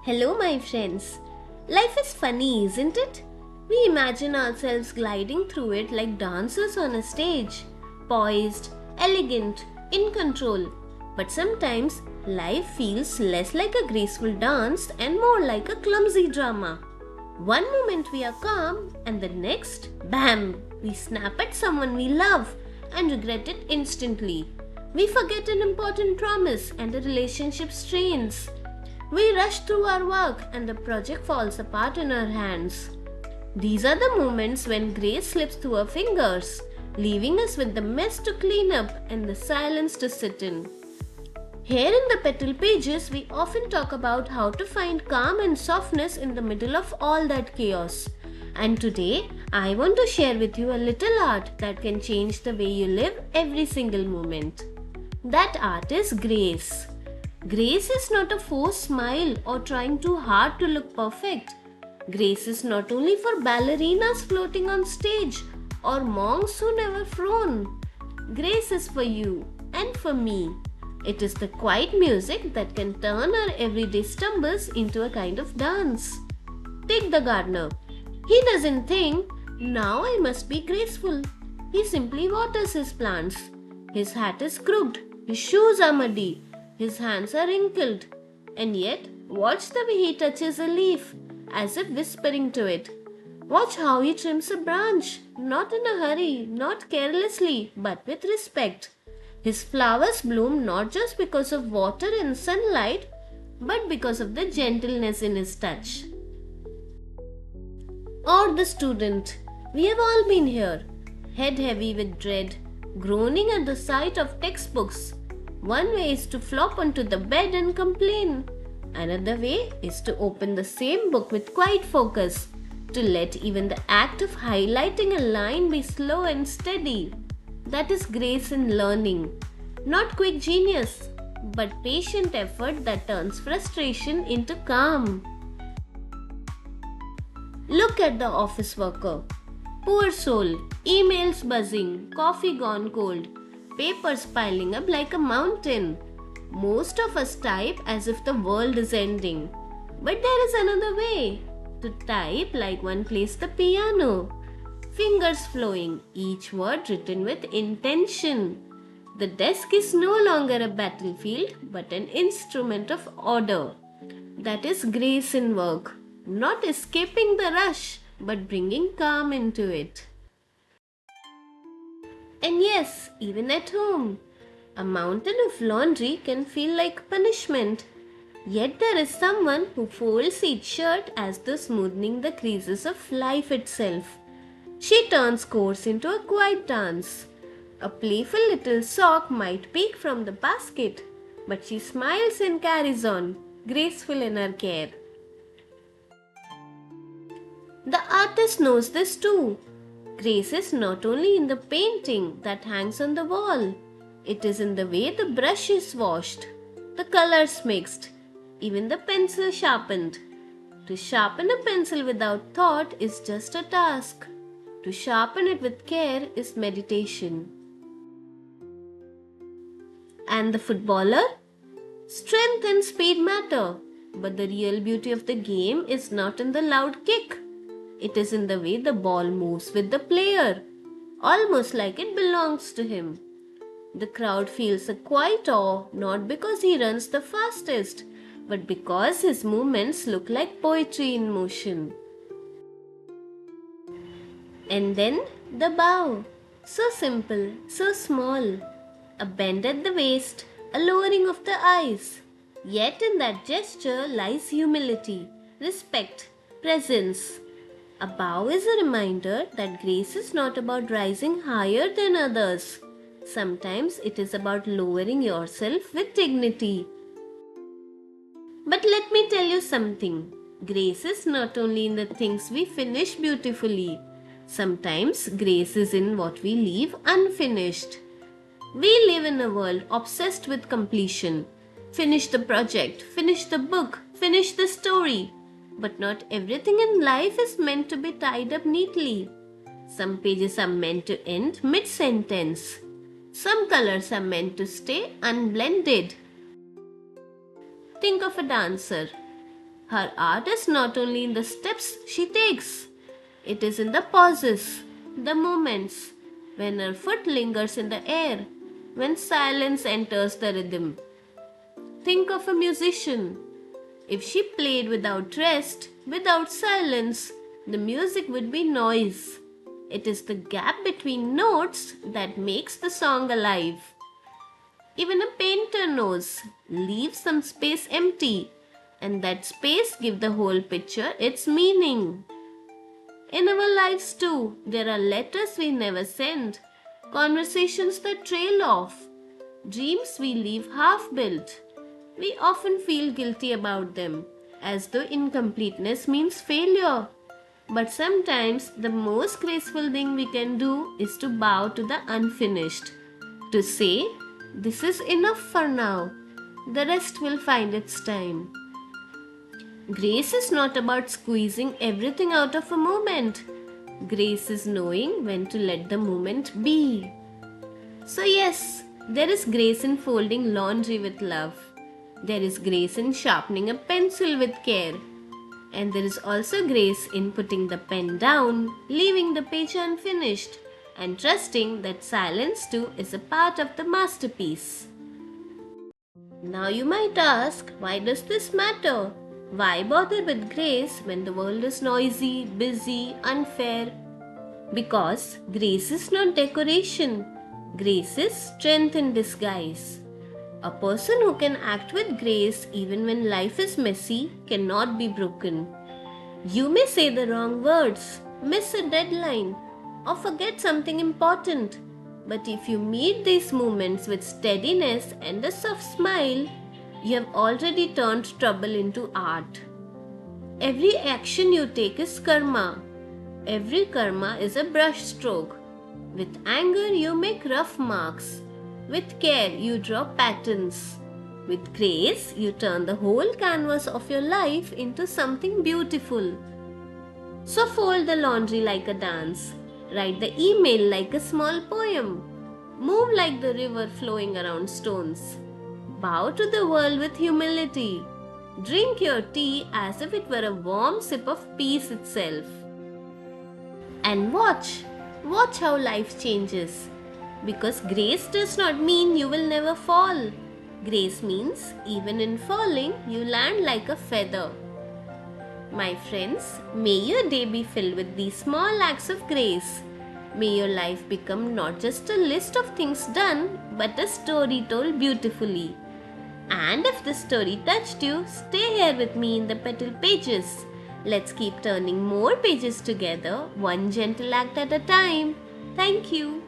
Hello, my friends. Life is funny, isn't it? We imagine ourselves gliding through it like dancers on a stage, poised, elegant, in control. But sometimes life feels less like a graceful dance and more like a clumsy drama. One moment we are calm, and the next, bam, we snap at someone we love and regret it instantly. We forget an important promise and the relationship strains. We rush through our work and the project falls apart in our hands. These are the moments when grace slips through our fingers, leaving us with the mess to clean up and the silence to sit in. Here in the Petal Pages, we often talk about how to find calm and softness in the middle of all that chaos. And today, I want to share with you a little art that can change the way you live every single moment. That art is grace. Grace is not a forced smile or trying too hard to look perfect. Grace is not only for ballerinas floating on stage or monks who never frown. Grace is for you and for me. It is the quiet music that can turn our everyday stumbles into a kind of dance. Take the gardener. He doesn't think, now I must be graceful. He simply waters his plants. His hat is crooked. His shoes are muddy. His hands are wrinkled, and yet watch the way he touches a leaf, as if whispering to it. Watch how he trims a branch, not in a hurry, not carelessly, but with respect. His flowers bloom not just because of water and sunlight, but because of the gentleness in his touch. Or the student. We have all been here, head heavy with dread, groaning at the sight of textbooks. One way is to flop onto the bed and complain. Another way is to open the same book with quiet focus, to let even the act of highlighting a line be slow and steady. That is grace in learning. Not quick genius, but patient effort that turns frustration into calm. Look at the office worker. Poor soul, emails buzzing, coffee gone cold, papers piling up like a mountain. Most of us type as if the world is ending. But there is another way. To type like one plays the piano. Fingers flowing, each word written with intention. The desk is no longer a battlefield but an instrument of order. That is grace in work. Not escaping the rush but bringing calm into it. And yes, even at home, a mountain of laundry can feel like punishment. Yet there is someone who folds each shirt as though smoothing the creases of life itself. She turns chores into a quiet dance. A playful little sock might peek from the basket, but she smiles and carries on, graceful in her care. The artist knows this too. Grace is not only in the painting that hangs on the wall. It is in the way the brush is washed, the colors mixed, even the pencil sharpened. To sharpen a pencil without thought is just a task. To sharpen it with care is meditation. And the footballer? Strength and speed matter, but the real beauty of the game is not in the loud kick. It is in the way the ball moves with the player, almost like it belongs to him. The crowd feels a quiet awe not because he runs the fastest, but because his movements look like poetry in motion. And then the bow. So simple, so small. A bend at the waist, a lowering of the eyes. Yet in that gesture lies humility, respect, presence. A bow is a reminder that grace is not about rising higher than others. Sometimes it is about lowering yourself with dignity. But let me tell you something. Grace is not only in the things we finish beautifully. Sometimes grace is in what we leave unfinished. We live in a world obsessed with completion. Finish the project, finish the book, finish the story. But not everything in life is meant to be tied up neatly. Some pages are meant to end mid-sentence. Some colors are meant to stay unblended. Think of a dancer. Her art is not only in the steps she takes, it is in the pauses, the moments, when her foot lingers in the air, when silence enters the rhythm. Think of a musician. If she played without rest, without silence, the music would be noise. It is the gap between notes that makes the song alive. Even a painter knows, leave some space empty, and that space give the whole picture its meaning. In our lives too, there are letters we never send, conversations that trail off, dreams we leave half-built. We often feel guilty about them, as though incompleteness means failure. But sometimes the most graceful thing we can do is to bow to the unfinished, to say, "This is enough for now. The rest will find its time." Grace is not about squeezing everything out of a moment. Grace is knowing when to let the moment be. So yes, there is grace in folding laundry with love. There is grace in sharpening a pencil with care. And there is also grace in putting the pen down, leaving the page unfinished, and trusting that silence too is a part of the masterpiece. Now you might ask, why does this matter? Why bother with grace when the world is noisy, busy, unfair? Because grace is not decoration. Grace is strength in disguise. A person who can act with grace even when life is messy cannot be broken. You may say the wrong words, miss a deadline, or forget something important. But if you meet these moments with steadiness and a soft smile, you have already turned trouble into art. Every action you take is karma. Every karma is a brush stroke. With anger, you make rough marks. With care, you draw patterns. With grace, you turn the whole canvas of your life into something beautiful. So fold the laundry like a dance. Write the email like a small poem. Move like the river flowing around stones. Bow to the world with humility. Drink your tea as if it were a warm sip of peace itself. And watch how life changes. Because grace does not mean you will never fall. Grace means even in falling, you land like a feather. My friends, may your day be filled with these small acts of grace. May your life become not just a list of things done, but a story told beautifully. And if this story touched you, stay here with me in the petal pages. Let's keep turning more pages together, one gentle act at a time. Thank you.